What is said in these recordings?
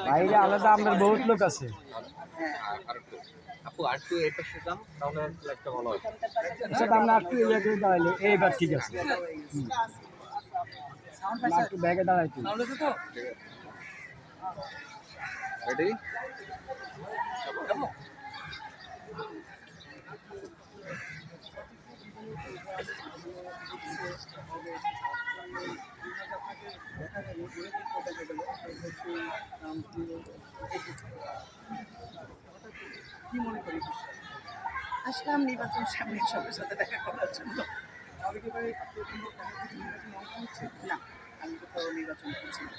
বাইরে আলাদা আমাদের বহুত লোক আছে। আপু আরেকটু এই পাশে যান তাহলে একটা ভালো হয়। সেটা আমরা একটু ইয়ে করে দাঁড়াইলে এইবার ঠিক আছে। আমরা একটু ব্যাগে দাঁড়াইছি। রেডি? কি মনে করি আসলাম নির্বাচন সামনে সবার সাথে দেখা করার জন্য। না, আমি কোথাও নির্বাচন করছি না।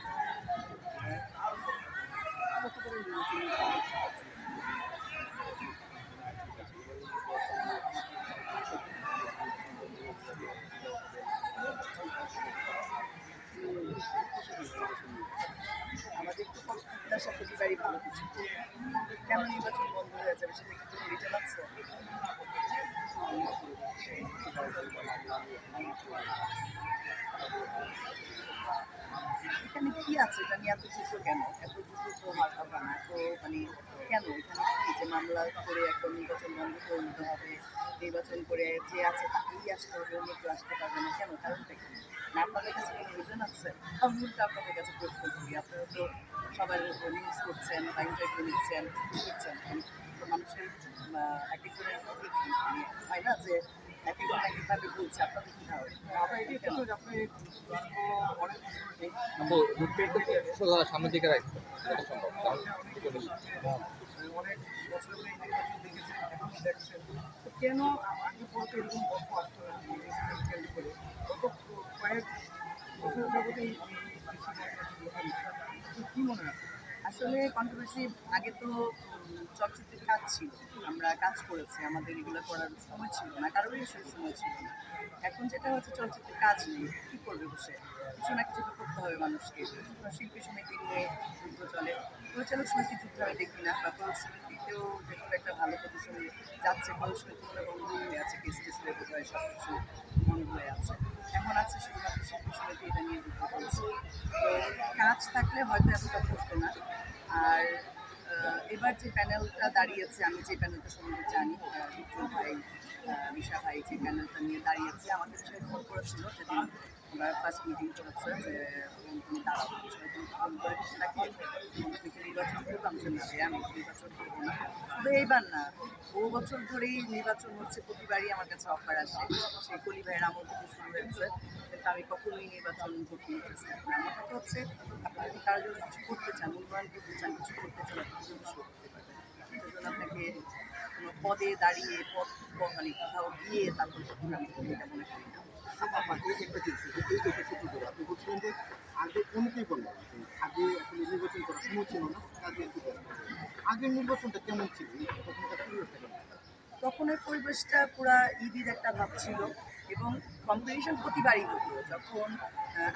আমাদের তো প্রত্যাশা প্রতিবারই ভালো কিছু। কেন নির্বাচন বন্ধ হয়ে যাবে সেটা কি কোনো রিজন আছে? এখানে কি আছে এটা নিয়ে এত যুদ্ধ কেন? এত যুদ্ধ তো হওয়ার কথা না। তো মানে কেন এখানে কি যে মামলা করে এখন নির্বাচন বন্ধ করে দিতে হবে, নির্বাচন করে যে আছে তাকেই আসতে হবে, অন্য কেউ আসতে পারবে না কেন? কারণটা কি? না আপনাদের কাছে কোনো রিজন আছে? আমি উল্টা আপনাদের কাছে প্রশ্ন করি, আপনারা তো সবার নিউজ করছেন বা ইন্টারভিউ নিচ্ছেন, করছেন তো মানুষের এক একজনের হয় না যে এক একজন এক একভাবে বলছে আপনাদের কী ধারণা? আপু রুটটা একটু সোজা সামনের দিকে রাখতে যত সম্ভব তাহলে অনেক বছর ধরে এই নির্বাচন দেখেছেন, এখন দেখছেন তো কেন আগে পড়তে এরকম গল্প আসতো না কেন্দ্র করে গত কয়েক বছর যাবতেই কি মনে হয়? আসলে কন্ট্রোভার্সি আগে তো চলচ্চিত্রের কাজ ছিল, আমরা কাজ করেছি, আমাদের এগুলো করার সময় ছিল না, কারোরই সেই সময় ছিল না। এখন যেটা হচ্ছে চলচ্চিত্রের কাজ নেই, কী করবে বসে? কিছু না কিছু তো করতে হবে মানুষকে। শিল্পী সমিতি নিয়ে যুদ্ধ চলে, পরিচালক সমিতির যুদ্ধ আমি দেখি না, বা পরিচালক সমিতিতেও যে খুব একটা ভালো প্রদর্শন যাচ্ছে, পরিচালক সমিতি মনে বন্ধ হয়ে আছে, কেস টেস হয়ে বোধ হয় সব কিছু বন্ধ হয়ে আছে। এখন আছে শুধুমাত্র শিল্পী সমিতি এটা নিয়ে যুদ্ধ করছে। তো কাজ থাকলে হয়তো এতটা করতো না। আর এবার যে প্যানেলটা দাঁড়িয়েছে, আমি যে প্যানেলটা সম্বন্ধে জানি, বিক্রম ভাই, মিশা ভাই যে প্যানেলটা নিয়ে দাঁড়িয়েছে, আমাদের সে ফোন করেছিল যেদিন আমরা ফার্স্ট মিটিং করেছে যে তুমি দাঁড়াবো, ফোন করে তাকে তুমি কি নির্বাচন করবো? আমি না রে, আমি নির্বাচন করবো না। শুধু এইবার না, বহু বছর ধরেই নির্বাচন হচ্ছে, প্রতিবারই আমার কাছে অফার আসে, সেই কলি ভাইয়ের আমল থেকে শুরু হয়েছে, কিন্তু আমি কখনোই নির্বাচন করতে ইন্টারেস্টেড না। আমার কথা হচ্ছে আপনি যদি কারোর জন্য কিছু করতে চান, উন্নয়ন করতে চান, কিছু করতে চান, আপনি কিন্তু শুরু করতে পারবেন। সেজন্য আপনাকে কোনো পদে দাঁড়িয়ে মানে কোথাও গিয়ে তারপর করতে হবে, এটা মনে করি না। আপনি বলছিলেন যে আগে অনেকেই বললেন যে আগে আসলে নির্বাচন করার সময় ছিল না, কাজে আগের নির্বাচনটা কেমন ছিল তখনকার পরিবেশটা কেমন? তখনের পরিবেশটা পুরা ঈদের একটা ভাব ছিল, এবং কম্পিটিশন প্রতিবারই হতো। যখন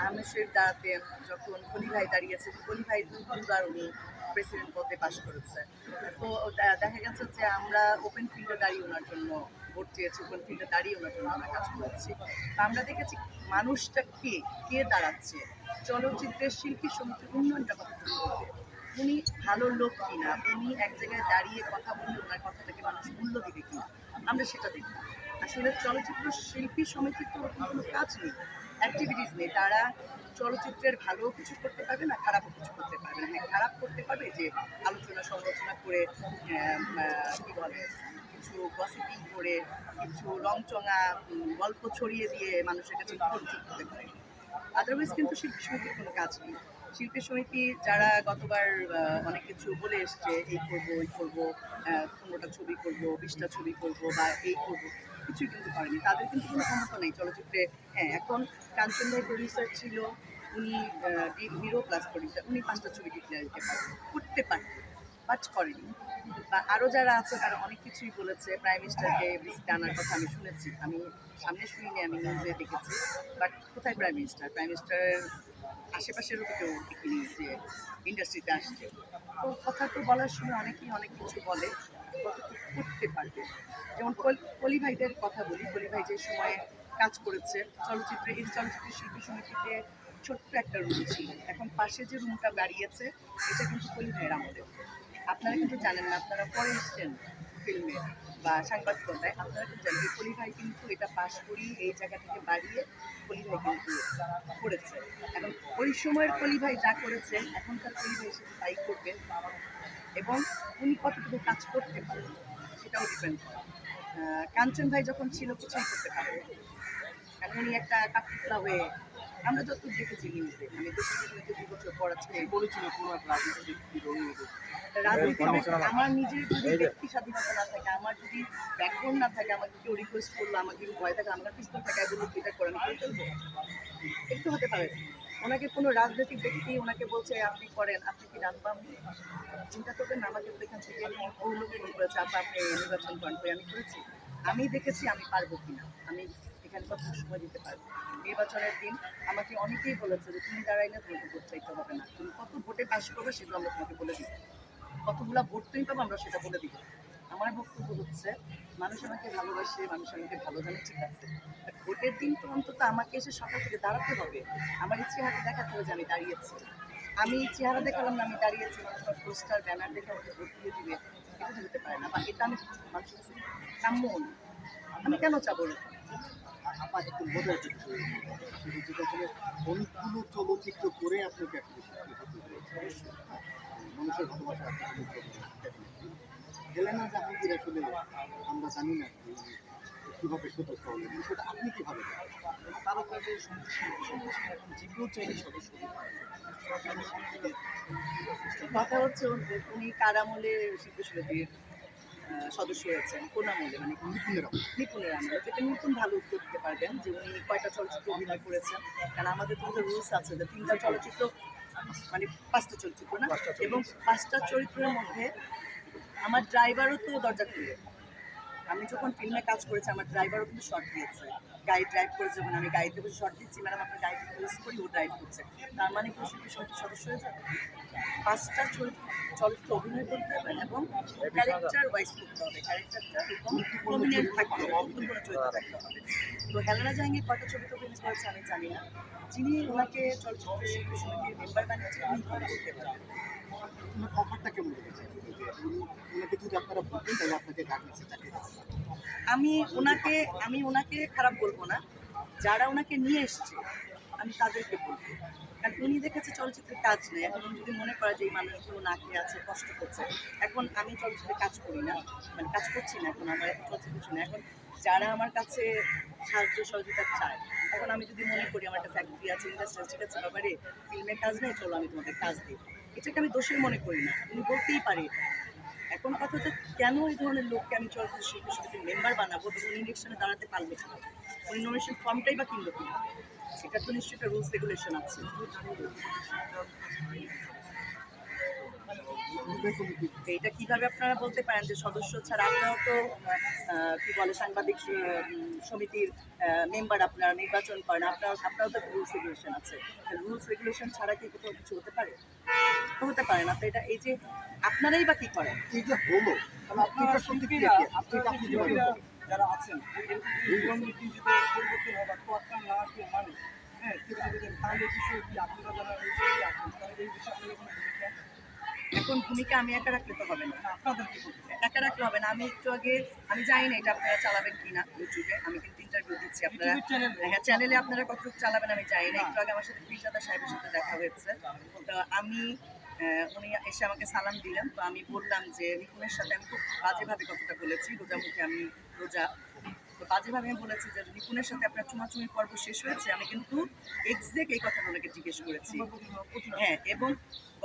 আহমেদ শরীফ দাঁড়াতেন, যখন কলি ভাই দাঁড়িয়েছে, কলি ভাই দুবার উনি প্রেসিডেন্ট পদে পাশ করেছে। তো দেখা গেছে যে আমরা ওপেন ফিল্ডে দাঁড়িয়ে ওনার জন্য ভোট চেয়েছি, ওপেন ফিল্ডে দাঁড়িয়ে ওনার জন্য আমরা কাজ করেছি। তো আমরা দেখেছি মানুষটা কে কে দাঁড়াচ্ছে, চলচ্চিত্রের শিল্পী সমিতির উন্নয়নটা কতটুকু করবে, উনি ভালো লোক কিনা, উনি এক জায়গায় দাঁড়িয়ে কথা বললে ওনার কথাটাকে মানুষ মূল্য দিবে কিনা, আমরা সেটা দেখি। আসলে চলচ্চিত্র শিল্পী সমিতির তো ওরকম কোনো কাজ নেই, অ্যাক্টিভিটিস নেই। তারা চলচ্চিত্রের ভালো কিছু করতে পারবে না, খারাপও কিছু করতে পারবে না। হ্যাঁ, খারাপ করতে পারবে যে আলোচনা সমালোচনা করে, কী বলে, কিছু গসিপিং করে, কিছু রংচঙা গল্প ছড়িয়ে দিয়ে মানুষের কাছে পরিচিত করতে পারে। আদারওয়াইজ কিন্তু শিল্পী সমিতির কোনো কাজ নেই। শিল্পী সমিতি যারা গতবার অনেক কিছু বলে এসছে, এই করবো ওই করবো, 15টা ছবি করবো, 20টা ছবি করবো বা এই করবো, কিছুই কিন্তু করেনি। তাদের কিন্তু কোনো ক্ষমতা নেই চলচ্চিত্রে। হ্যাঁ, এখন কাঞ্চন ভাই প্রডিউসার ছিল, উনি হিরো প্লাস প্রডিউসার, উনি 5টা ছবি ডিক্লেয়ার দিতে পারতেন, করতে পারতেন, বাট করেনি। বা আরও যারা আছে তারা অনেক কিছুই বলেছে, প্রাইম মিনিস্টারকে ভিজিটে আনার কথা আমি শুনেছি, আমি সামনে শুনিনি, আমি নিউজে দেখেছি। বাট কোথায় প্রাইম মিনিস্টার? প্রাইম মিনিস্টারের আশেপাশেরও তো কেউ দেখিনি যে ইন্ডাস্ট্রিতে আসছে। তো কথা তো বলার সময় অনেকেই অনেক কিছু বলে, কতটুকু করতে পারবে। যেমন কলি ভাইদের কথা বলি, কলি ভাই যে সময়ে কাজ করেছে চলচ্চিত্রে, এই চলচ্চিত্র শিল্পী সমিতিতে ছোট্ট একটা রুম ছিল। এখন পাশে যে রুমটা বাড়িয়েছে এটা কিন্তু কলি ভাইয়ের আমলে। আপনারা কিন্তু জানেন না, আপনারা পরে এসছেন ফিল্মে বা সাংবাদিকতায়, আপনারা কিন্তু জানেন যে কলি ভাই কিন্তু এটা পাশ করিয়ে এই জায়গা থেকে বাড়িয়ে কলি ভাই কিন্তু করেছে। এখন ওই সময়ের কলি ভাই যা করেছেন এখনকার কলি ভাই সেটা তাই করবে, এবং উনি কতটুকু কাজ করতে পারেন সেটাও ডিপেন্ড করে। কাঞ্চন ভাই যখন ছিল কিছুই করতে পারেন, কারণ উনি একটা কাঠপুতলা হয়ে, আমরা যতদূর দেখেছি নিউজে, আমি দেশে 2 বছর পর আজকে বলেছিল কোনো এক রাজনীতিবিদ বিরোধী রাজনীতি, আমার নিজের যদি ব্যক্তি স্বাধীনতা না থাকে, আমার যদি ব্যাকগ্রাউন্ড না থাকে, আমাকে কেউ রিকোয়েস্ট করলো, আমাকে যদি ভয় থাকে, আমার পিস্তল থাকে, বললো এটা করে আমি করে ফেলবো, একটু হতে পারে। ওনাকে কোনো রাজনৈতিক ব্যক্তি ওনাকে বলছে আপনি করেন, আপনি কি রাখবাম, চিন্তা করবেন না, আমাকে তো এখান থেকে বহু লোকে ফোন করেছে আপনি নির্বাচন করেন, আমি করেছি, আমি দেখেছি আমি পারবো কিনা, আমি এখানে কত সময় দিতে পারবো। নির্বাচনের দিন আমাকে অনেকেই বলেছে যে তুমি দাঁড়াইলে তোমাকে ভোট চাইতে হবে না, তুমি কত ভোটে পাস করবে সেগুলো আমরা তোমাকে বলে দিব, কতগুলো ভোট তুমি পাবো আমরা সেটা বলে দিব। আমার বক্তব্য হচ্ছে মানুষ আমাকে ভালোবাসে, মানুষ আমাকে ভালো জানে, ঠিক আছে, ভোটের দিন তো অন্তত আমাকে এসে সকাল থেকে দাঁড়াতে হবে, আমার এই চেহারা দেখাতে হবে যে আমি দাঁড়িয়েছি। আমি চেহারা দেখালাম না আমি দাঁড়িয়েছি, মানুষ আমার পোস্টার ব্যানার দেখে আমাকে ভোট দিয়ে দিবে, এটা তো হতে পারে না, বা এটা আমি মানুষের কাছে কাম্য নই। আমি কেন চাবো না? আপা একটু মজার চিত্র, সেটা আসলে অনেকগুলো চলচ্চিত্র করে আপনাকে আসলে স্বীকৃতি হতে হয়েছে। মানুষের ভালোবাসা আপনাকে হেলেনা জাহাঙ্গীর আসলে আমরা জানি না কীভাবে সদস্য হলেন, সেটা আপনি কীভাবে তারও কাজে সমস্যা এখন যেকেও চাইলে সদস্য কথা হচ্ছে উনি কার আমলে শিল্পী সমিতির সদস্য হয়েছেন, কোন আমলে, মানে নিপুণের আমলে, যেটা নিপুণ ভালো উত্তর দিতে পারবেন যে উনি কয়টা চলচ্চিত্র অভিনয় করেছেন, কারণ আমাদের তো রুলস আছে যে 3টা চলচ্চিত্র, মানে 5টা চলচ্চিত্র না, এবং 5টা চরিত্রের মধ্যে আমার ড্রাইভারও তো দরজা খুলে, আমি যখন ফিল্মে কাজ করেছি আমার ড্রাইভারও কিন্তু শর্ট দিয়েছে, গাড়ি ড্রাইভ করেছে, যখন আমি গাড়িতে বসে শর্ট দিচ্ছি, ম্যাডাম আপনার গাড়িতে ইউজ করি, ও ড্রাইভ করছে, তার মানে কি শিল্পী সমিতির সদস্য হয়ে যাবে? 5টা চরিত্র অভিনয় করতে হবে এবং ক্যারেক্টার ওয়াইজ করতে হবে, ক্যারেক্টারটা এবং প্রমিনেন্ট থাকতে হবে, গুরুত্বপূর্ণ চরিত্র থাকতে হবে। তো হেলেনা জাহাঙ্গীর কয়টা ছবিতে অভিনয় করেছে আমি জানি না, যিনি ওনাকে চলচ্চিত্র শিল্পী সমিতির মেম্বার বানিয়েছেন উনি করতে পারেন। অফারটা কেমন লেগেছে যে ওনাকে যদি আপনারা বলতেন তাহলে আপনাকে ডাকছে চাকরি আমি ওনাকে খারাপ বলবো না, যারা ওনাকে নিয়ে এসছে আমি তাদেরকে বলবো, কারণ উনি দেখেছে চলচ্চিত্রের কাজ নেই, এখন উনি যদি মনে করে যে এই মানুষগুলো না খেয়ে আছে, কষ্ট করছে, এখন আমি চলচ্চিত্রে কাজ করি না, মানে কাজ করছি না, এখন আমার চলচ্চিত্র কিছু না, এখন যারা আমার কাছে সাহায্য সহযোগিতা চায়, এখন আমি যদি মনে করি আমার একটা ফ্যাক্টরি আছে, ইন্ডাস্ট্রি, ঠিক আছে বাবারে ফিল্মে কাজ নেই, চলো আমি তোমাদের কাজ দিই, এটাকে আমি দোষের মনে করি না, উনি বলতেই পারি। এখন কথা হচ্ছে কেন এই ধরনের লোককে আমি চলচ্চিত্র শিল্পী সমিতির মেম্বার বানাবো, উনি ইলেকশনে দাঁড়াতে পারবে না, উনি নমিনেশন ফর্মটাই বা কিনলো কিনা, সেটা তো নিশ্চয়ই একটা রুলস রেগুলেশন আছে। এইটা কিভাবে আপনারা বলতে পারেন যে সদস্য ছাড়া, আপনারাও তো কি বলে সাংবাদিক সমিতির মেম্বার, আপনারা নির্বাচন করেন, আপনারাও তো রুলস রেগুলেশন আছে, রুলস রেগুলেশন ছাড়া কি কোথাও কিছু হতে পারে? হতে পারে না। তো এটা এই যে আপনারাই বা কি করেন, এই যে হলো তাহলে আপনি এটা প্রতিক্রিয়া কি? আপনি এটা আপনি কিভাবে বলেন? যারা আছেন নীতি যদি পরিবর্তন হয় বা তোয়াক্কা না আসে, মানে হ্যাঁ তাহলে কিছু কি আপনারা যারা আছেন তাহলে এই বিষয়ে আপনাদের কোনো ভূমিকা? এখন ভূমিকা আমি একা রাখলে তো হবে না, আপনাদের কি করতে হবে? একা রাখলে হবে না। আমি একটু আগে, আমি জানি না এটা আপনারা চালাবেন কিনা ইউটিউবে, আমি কিন্তু ইন্টারভিউ দিচ্ছি, আপনারা হ্যাঁ চ্যানেলে আপনারা কতটুকু চালাবেন আমি জানি না। একটু আগে আমার সাথে ফিরজাদা সাহেবের সাথে দেখা হয়েছে, তো আমি উনি এসে আমাকে সালাম দিলেন, তো আমি বললাম যে নিপুণের সাথে আমি খুব বাজেভাবে কথাটা বলেছি, রোজা মুখে, আমি রোজা, তো বাজেভাবে আমি বলেছি যে নিপুণের সাথে আপনার চুমাচুমি পর্ব শেষ হয়েছে, আমি কিন্তু এক্সাক্ট এই কথাটা ওনাকে জিজ্ঞেস করেছি। হ্যাঁ, এবং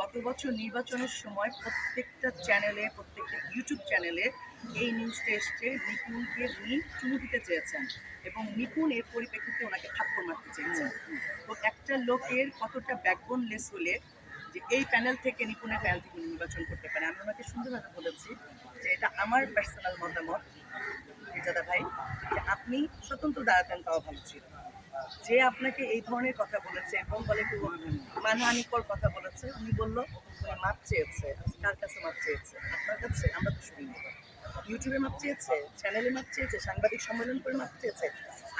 গত বছর নির্বাচনের সময় প্রত্যেকটা চ্যানেলে, প্রত্যেকটা ইউটিউব চ্যানেলে এই নিউজটা এসছে, নিপুণকে উনি চুমু দিতে চেয়েছেন এবং নিপুণ এর পরিপ্রেক্ষিতে ওনাকে থাপ্পড় মারতে চেয়েছেন। তো একটা লোকের কতটা ব্যাকবোনলেস হলে যে এই প্যানেল থেকে নিপুণের প্যানেল থেকে নির্বাচন করতে পারে। আমি ওনাকে সুন্দরভাবে বলেছি যে এটা আমার পার্সোনাল মতামত ফিরজাদা ভাই, যে আপনি স্বতন্ত্র দাঁড়াতেন তাও ভালো ছিল, যে আপনাকে এই ধরনের কথা বলেছে এবং বলে খুব মানহানিকর কথা বলেছে, উনি বললো উনি মাপ চেয়েছে, কার কাছে মাপ চেয়েছে? আপনার কাছে? আমরা তো শুনি ইউটিউবে মাপ চেয়েছে, চ্যানেলে মাপ চেয়েছে, সাংবাদিক সম্মেলন করে মাপ চেয়েছে,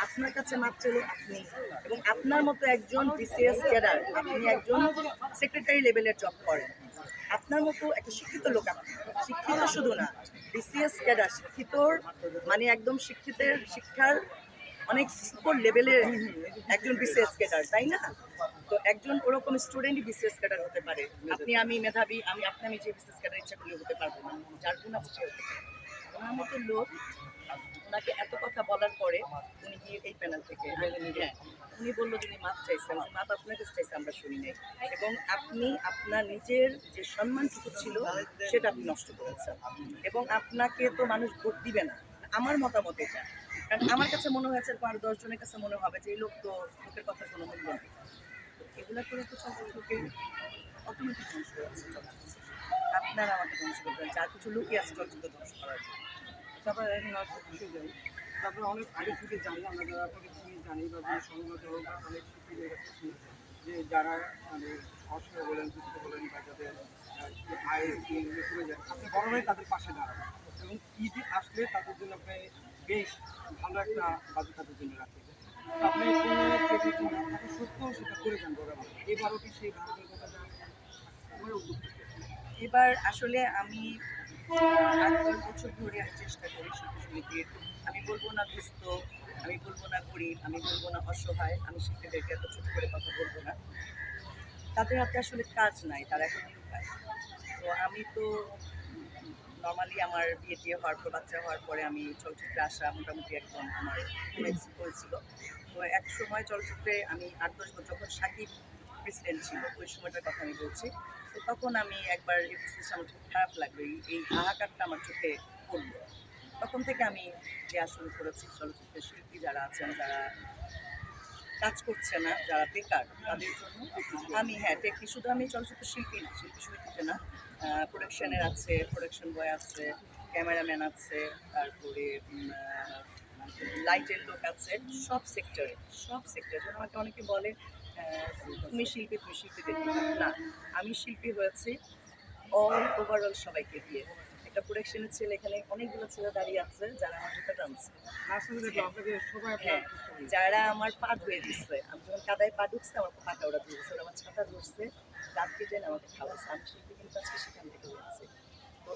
আপনার কাছে মাপ চাইলে আপনি এবং আপনার মতো একজন বিসিএস ক্যাডার, আপনি একজন সেক্রেটারি লেভেলের জব করেন, আপনার মতো একটা শিক্ষিত লোক, আপনি শিক্ষিত শুধু না, বিসিএস ক্যাডার শিক্ষিতর মানে একদম শিক্ষার অনেক উপর লেভেলের একজন বিসিএস ক্যাডার, তাই না? তো একজন ওরকম স্টুডেন্টই বিসিএস ক্যাডার হতে পারে। আমি মেধাবী, আমি যে বিসিএস ক্যাডার ইচ্ছা করলে হতে পারবো না, যার গুণ আছে সে হতে পারে। ওনার মতো লোক, ওনাকে এত কথা বলার পরে উনি গিয়ে এই প্যানেল থেকে হ্যাঁ উনি বললো যিনি মাপ চাইছেন, মাপ আপনার কাছে চাইছে, আমরা শুনি নাই। এবং আপনি আপনার নিজের যে সম্মানটুকু ছিল সেটা আপনি নষ্ট করেছেন, এবং আপনাকে তো মানুষ ভোট দিবে না, আমার মতামত এটা। কারণ আমার কাছে মনে হয়েছে আর 10 জনের কাছে মনে হবে যে এই লোক তো লোকের কথা কোনো মূল্য নেই। এগুলা করে তো চলচ্চিত্রকে অটোমেটিক ধ্বংস করেছে। আপনারা আমাকে ধ্বংস করবেন, যা কিছু লুকিয়ে আছে চলচ্চিত্র ধ্বংস করার জন্য। তারপরে এখন আর বিষয় যাই, তারপরে অনেক আগে থেকে জানি, আমরা যারা আপনাকে চিনি জানি বা যে সংবাদ অনেক শিক্ষিতের কাছে শুনি যে যারা মানে অসহায় বলেন, দুঃস্থ বলেন বা যাদের আয় এগুলো করে যায়, আপনি বড়রাই তাদের পাশে দাঁড়ান এবং ঈদ আসলে তাদের জন্য আপনি বেশ ভালো একটা বাজেট তাদের জন্য রাখেন। তো আপনি কোনো সত্য সেটা করে যান বরাবর, এবারও কি সেই ধারাবাহিকতা করে উদ্যোগ করতে? এবার আসলে আমি 8-10 বছর ধরে আমি চেষ্টা করি শিল্পীর। আমি বলবো না দুস্থ, আমি বলবো না গরিব, আমি বলবো না অসহায়, আমি শিল্পীদেরকে এত ছোট করে কথা বলবো না। তাদের হাতে আসলে কাজ নাই, তারা এখন নিরুপায়। তো আমি তো নর্মালি আমার বিয়ে টিয়ে হওয়ার পর, বাচ্চা হওয়ার পরে আমি চলচ্চিত্রে আসা মোটামুটি একদম আমার হয়েছিল। তো এক সময় চলচ্চিত্রে আমি 8-10 বছর, যখন সাকিব প্রেসিডেন্ট ছিল ওই সময়টার কথা আমি বলছি। তো তখন আমি একবার আমার খুব খারাপ লাগলো, এই হাহাকারটা আমার চোখে পড়লো। তখন থেকে আমি দেওয়া শুরু করেছি চলচ্চিত্রের শিল্পী যারা আছেন, যারা কাজ করছে না, যারা বেকার, তাদের জন্য আমি শুধু আমি চলচ্চিত্র শিল্পী না, শিল্পী সমিতিতে না, প্রোডাকশনের আছে, প্রোডাকশন বয় আছে, ক্যামেরাম্যান আছে, তারপরে লাইটের লোক আছে, সব সেক্টরে যেন আমাকে অনেকে বলে তুমি শিল্পী দেখি না, আমি শিল্পী হয়েছি ওভারঅল সবাইকে দিয়ে। একটা প্রোডাকশনের ছেলে, এখানে অনেকগুলো ছেলে দাঁড়িয়ে আছে যারা আমার জুতা টানছে, আসলে দেখো আপনাকে সবাই হ্যাঁ, যারা আমার পা ধুয়ে দিচ্ছে, আমি যখন কাদায় পা ঢুকছে আমার পাটা ওরা ধুয়েছে, আমার ছাতা ধরছে, রাত কেটে আমাকে খাওয়াচ্ছে, আমি শিল্পী কিন্তু আজকে সেখান থেকে হয়েছি। তো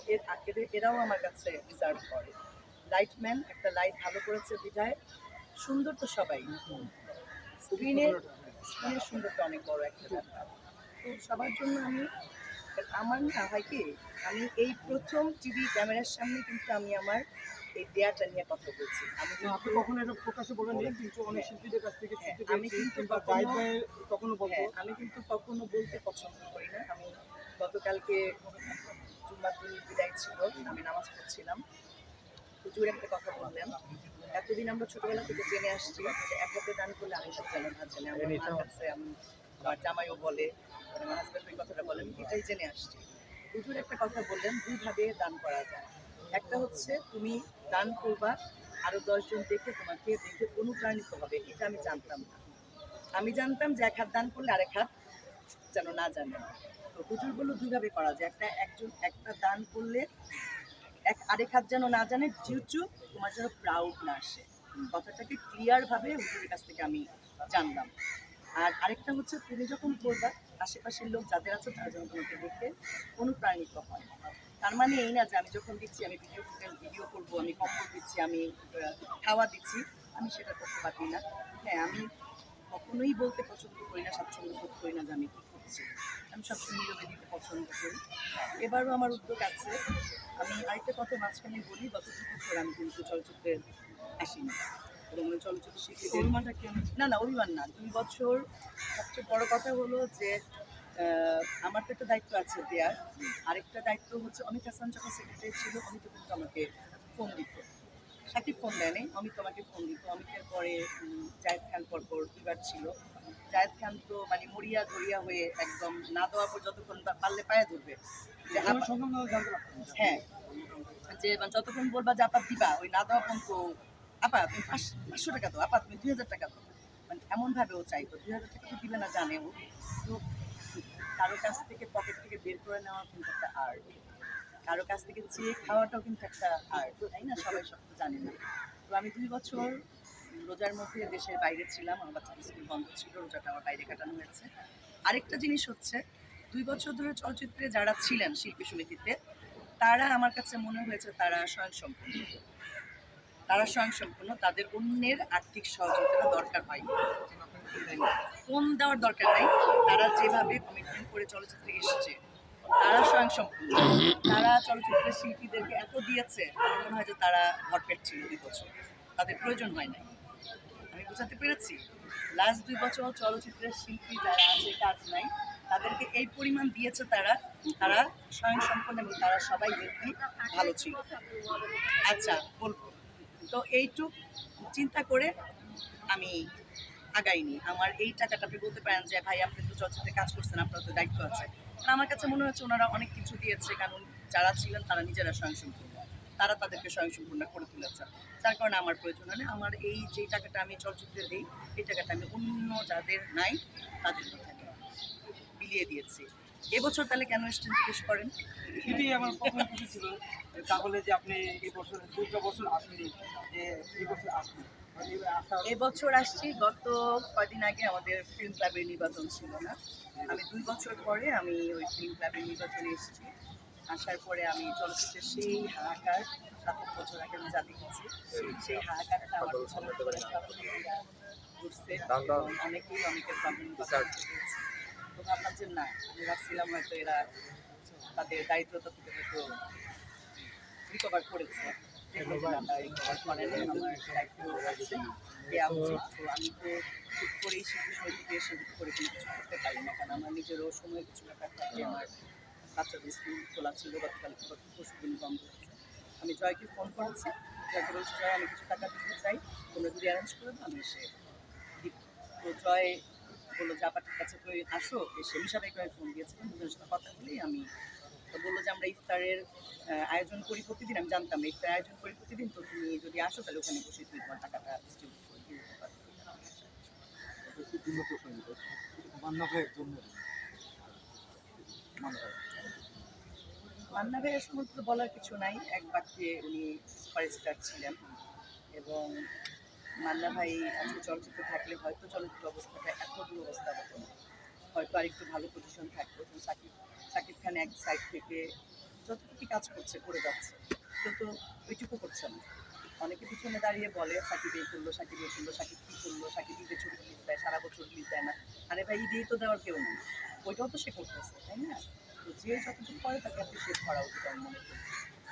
এরাও আমার কাছে ডিজার্ভ করে। লাইটম্যান, একটা লাইট ভালো করেছে বিধায় সুন্দর, তো সবাই স্ক্রিনের সুন্দরটা অনেক বড় একটা ব্যাপার। তো সবার জন্য আমার না হয় কি, আমি এই প্রথম টিভি ক্যামেরার সামনে কিন্তু আমি আমার এই দেয়াটা নিয়ে কথা বলছি। আপনি কখনো এটা প্রকাশ্যে বলেন নি, কিন্তু অনেক শিল্পীদের কাছ থেকে শুনতে আমি পেয়েছি কিন্তু বা জাহিদ ভাই কখনো বলতো আমি কিন্তু কখনো বলতে পছন্দ করি না। আমি গতকালকে জুম্মার দিন বিদায় ছিল, আমি নামাজ পড়ছিলাম, হুজুর একটা কথা বললেন, এতদিন আমরা ছোটবেলা থেকে জেনে আসছি যে এক হাতে দান করলে আমি সব জানি না জানি, আমার মার কাছে আমার জামাইও বলে, আমার হাজব্যান্ড ওই কথাটা বলেন, এটাই জেনে আসছি। হুজুর একটা কথা বললেন, দুইভাবে দান করা যায়। একটা হচ্ছে তুমি দান করবা, আরো 10 জন তোমাকে দেখে অনুপ্রাণিত হবে, এটা আমি জানতাম না। আমি জানতাম যে এক হাত দান করলে আরেক হাত যেন না জানে। তো হুজুর বললো দুইভাবে করা যায়, একটা দান করলে আরেক হাত যেন না জানে, ডিউ তোমার যেন প্রাউড না আসে। কথাটাকে ক্লিয়ার ভাবে হুজুরের কাছ থেকে আমি জানলাম। আর আরেকটা হচ্ছে তুমি যখন করবা, আশেপাশের লোক যাদের আছে তারা যেন তোমাকে দেখে অনুপ্রাণিত হয়। তার মানে এই না যে আমি যখন দিচ্ছি আমি ভিডিও করবো, আমি কম্বল দিচ্ছি, আমি খাওয়া দিচ্ছি, আমি সেটা করতে পারি না। হ্যাঁ, আমি কখনোই বলতে পছন্দ করি না, স্বাচ্ছন্দ্য বোধ করি না যে আমি কী করছি, আমি সবসময় নীরবে দিতে পছন্দ করি। এবারও আমার উদ্যোগ আছে। আমি আরেকটা কথা মাঝখানে বলি, গত 2 বছর আমি কিন্তু চলচ্চিত্রে আসিনি, এবং চলচ্চিত্র শিল্পীদের অভিমানটা কি না অভিমান না, 2 বছর। সবচেয়ে বড় কথা হলো যে আমার তো একটা দায়িত্ব আছে দেয়ার, আরেকটা দায়িত্ব হচ্ছে অমিত হাসান যখন সেক্রেটারি ছিল, অমিত কিন্তু আমাকে ফোন দিত, সাকিব ফোন দেয়নি, অমিত আমাকে ফোন দিত। অমিতের পরে জায়েদ খান পরপর 2বার ছিল। জায়েদ খান তো মানে মরিয়া ধরিয়া হয়ে একদম না দেওয়া পর যতক্ষণ পারলে পায়ে ধরবে, যে আমার সম্বন্ধে জানতে পারতাম। হ্যাঁ, যে মানে যতক্ষণ বলবা যে আপা দিবা, ওই না দেওয়া পর্যন্ত আপা তুমি 500 টাকা দাও, আপা তুমি 2000 টাকা দাও, মানে এমনভাবে ও চাইতো। 2000 টাকা তো দিবে না জানে ও, তো কারো কাছ থেকে পকেট থেকে বের করে নেওয়া কিন্তু একটা আর্ট, কারো কাছ থেকে চেয়ে খাওয়াটাও কিন্তু একটা আর্ট, তাই না? সবাই সব তো জানে না। তো আমি 2 বছর রোজার মধ্যে দেশের বাইরে ছিলাম, আমার বাচ্চাদের স্কুল বন্ধ ছিল, রোজাটা আমার বাইরে কাটানো হয়েছে। আরেকটা জিনিস হচ্ছে 2 বছর ধরে চলচ্চিত্রে যারা ছিলেন শিল্পী সমিতিতে, তারা আমার কাছে মনে হয়েছে তারা স্বয়ংসম্পূর্ণ। তাদের অন্যের আর্থিক সহযোগিতা দরকার হয়নি, ফোন দেওয়ার দরকার নাই। তারা যেভাবে কমিটমেন্ট করে চলচ্চিত্রে এসছে, তারা স্বয়ংসম্পূর্ণ। তারা চলচ্চিত্রের শিল্পীদেরকে এত দিয়েছে, আমার মনে হয় যে তারা ভরপেট ছিল 2 বছর, তাদের প্রয়োজন হয় নাই। আমি বোঝাতে পেরেছি? লাস্ট 2 বছর চলচ্চিত্রের শিল্পী যারা আছে, কাজ নাই, তাদেরকে এই পরিমাণ দিয়েছে তারা, তারা স্বয়ংসম্পূর্ণ এবং তারা সবাই ব্যক্তি ভালো ছিল। আচ্ছা, বলবো তো এইটুক চিন্তা করে আমি আগাইনি। আমার এই টাকাটা আপনি বলতে পারেন যে ভাই আপনি তো চলচ্চিত্রে কাজ করছেন, আপনার তো দায়িত্ব আছে। কারণ আমার কাছে মনে হচ্ছে ওনারা অনেক কিছু দিয়েছে, কারণ যারা ছিলেন তারা নিজেরা স্বয়ংসম্পূর্ণ, তারা তাদেরকে স্বয়ংসম্পূর্ণ করে তুলেছে। যার কারণে আমার প্রয়োজন হয় না। আমার এই যে টাকাটা আমি চলচ্চিত্রে দিই, এই টাকাটা আমি অন্য যাদের নাই তাদের মধ্যে বিলিয়ে দিয়েছি। এবছর তাহলে কেন এসছেন জিজ্ঞেস করেন? এটাই আমার প্রথম কিছু ছিল, তাহলে যে আপনি এই বছর 2টা বছর আসেনি, যে এই বছর আসবেন এবছর আসছি। গত কয়দিন আগে আমাদের ফিল্ম ক্লাবের নির্বাচন ছিল না, আমি 2 বছর পরে আমি ওই ফিল্ম ক্লাবের নির্বাচনে এসেছি। আসার পরে আমি চলচ্চিত্রের সেই হাহাকার 7 বছর আগে আমি যা দেখেছি, সেই হাহাকারটা আমার পিছনে ঘুরছে এবং অনেকেই অনেকের কমেন্ট দিয়েছে। তো ভাবলাম যে না, আমি ভাবছিলাম হয়তো এরা তাদের দায়িত্বটা থেকে হয়তো রিকভার করেছে। দেখলাম যে না, রিকভার করেন, আমার দায়িত্ব আছে, দেওয়া উচিত। তো আমি তো ঠিক করেই শিল্পী সমিতিতে এসে হুট করে কোনো কিছু করতে পারি না, কারণ আমার নিজেরও সময় কিছু ব্যাপার থাকে। আমার বাচ্চাদের স্কুল খোলা ছিল, গতকাল পরশুদিন বন্ধ হচ্ছে। আমি জয়কে ফোন করেছি, জয়কে বলছি জয় আমি কিছু টাকা দিতে চাই, তোমরা যদি অ্যারেঞ্জ করে দাও আমি এসে দিব। তো জয় বললো যে আপার কাছে তুই আসো, এসে মিশাবাইকে আমি ফোন দিয়েছিলাম, দুজনের সাথে কথা বলেই আমি তো বললো যে আমরা ইফতারের আয়োজন করি প্রতিদিন। আমি জানতাম না ইফতার আয়োজন করি প্রতিদিন, তো তুমি যদি আসো তাহলে ওখানে বসে তুমি তোমার টাকাটা ডিস্ট্রিবিউট করে দিয়ে দিতে পারো। একটু ভিন্ন প্রশ্ন নিতে মান্না ভাইয়ের জন্য মান্না ভাই মান্না ভাইয়ের সম্বন্ধে বলার কিছু নাই, এক বাক্যে উনি সুপারস্টার ছিলেন। এবং মান্না ভাই আজকে চলচ্চিত্রে থাকলে হয়তো চলচ্চিত্র অবস্থাটা এত দুরবস্থা হতো না, হয়তো আরেকটু ভালো পজিশন থাকতো। তো শাকিব খান এক সাইড থেকে যতটুকু কাজ করছে করে যাচ্ছে, কিন্তু ওইটুকু করছে না। অনেকে পিছনে দাঁড়িয়ে বলে সাকিব এই করলো, সাকিব এই করলো, সাকিব কী করলো, সাকিব ঈদের ছবি রিলিজ দেয়, সারা বছর রিলিজ দেয় না। আরে ভাই ঈদেই তো দেওয়ার কেউ নেই, ওইটাও তো সে করতেছে, তাই না? তো যে যতটুকু করে তাকে অ্যাপ্রিসিয়েট করা উচিত আমি মনে করি।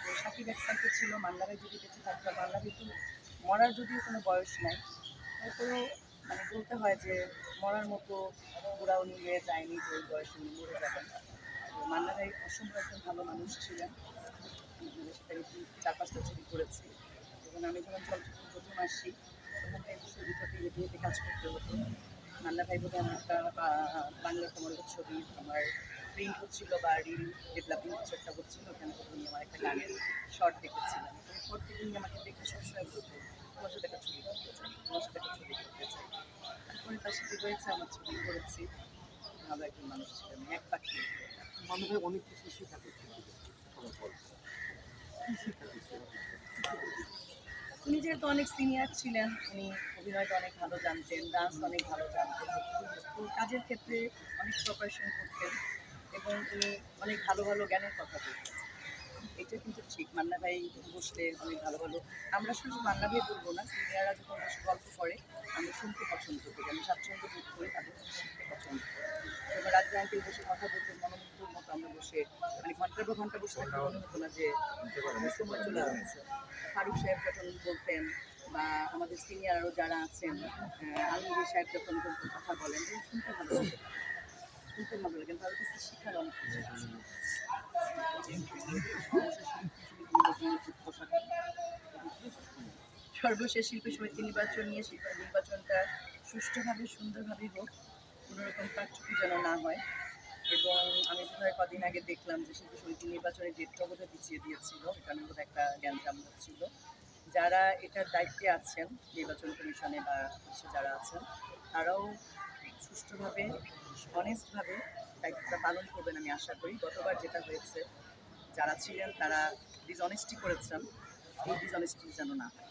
তো সাকিব এক সাইডে ছিল, মান্না ভাই যদি বেঁচে থাকতো, মান্না ভাই তো মরার যদিও কোনো বয়স নাই, তারপরেও মানে বলতে হয় যে মরার মতো বুড়া উনি হয়ে যায়নি যে ওই বয়সে উনি মরে যাবেন। মান্না ভাই অসম্ভব একজন ভালো মানুষ ছিলেন। সেটা 4-5টা ছবি করেছি এবং আমি যখন চলচ্চিত্রে প্রথম আসি তখন এপিসোড ভিতরে হেঁটে কাজ করতে হতো। মান্না ভাই বলে আমার একটা বাংলা কমলের ছবি আমার প্রিন্ট হচ্ছিল বা রিল ডেভেলপিং কিছু একটা হচ্ছিল, ওখানে উনি আমার একটা গানের শর্ট দেখেছিলেন। এরপর থেকে উনি আমাকে দেখে সবসময় বলতো তোমার সাথে একটা ছবি করতে চাই, তোমার সাথে একটা ছবি করতে চাই। তারপরে তার সাথে হয়েছে, আমার ছবি করেছি। ভালো একজন মানুষ ছিলেন, এক বাক্যে। মান্না ভাই অনেক কিছু শেখাতে সবার পর কি শেখাতে উনি যেহেতু অনেক সিনিয়র ছিলেন, উনি অভিনয়টা অনেক ভালো জানতেন, ডান্স অনেক ভালো জানতেন, তো কাজের ক্ষেত্রে অনেক কোঅপারেশন করতেন এবং উনি অনেক ভালো ভালো জ্ঞানের কথা বলতেন। এটা কিন্তু ঠিক, মান্না ভাই বসলে অনেক ভালো ভালো, আমরা শুধু মান্না ভাই বলবো না, সিনিয়ররা যখন বসে গল্প করে আমরা শুনতে পছন্দ করি, আমি স্বাচ্ছন্দ্য বোধ করি তাদের শুনতে পছন্দ করি। এবং রাজনীতি বসে কথা বলতে মনোমুগ্ধর মতো আমরা বসে মানে ঘন্টার পর ঘন্টা বসে থাকতে মনে হতো না যে সময় চলে যাচ্ছে। ফারুক সাহেব যখন বলতেন বা আমাদের সিনিয়র আরও যারা আছেন, আলমগীর সাহেব যখন কথা বলেন, শুনতে ভালো লাগে, শুনতে ভালো লাগে, তাদের কাছে শেখার অনেক কিছু আছে। সর্বশেষ শিল্পী সমিতি নির্বাচন নিয়ে নির্বাচনটা সুষ্ঠুভাবে সুন্দরভাবেই হোক, কোনোরকম কারচুপি যেন না হয়। এবং আমি বোধহয় কদিন আগে দেখলাম যে শিল্পী সমিতি নির্বাচনের ডেটটা বোধহয় পিছিয়ে দিয়েছিল, এখানে বোধহয় একটা গ্যাঞ্জাম হচ্ছিল। যারা এটার দায়িত্বে আছেন নির্বাচন কমিশনে বা যারা আছেন, তারাও সুষ্ঠুভাবে অনেস্টভাবে দায়িত্বটা পালন করবেন আমি আশা করি। গতবার যেটা হয়েছে, যারা ছিলেন তারা ডিসঅনেস্টি করেছেন, এই ডিসঅনেস্টি যেন না হয়।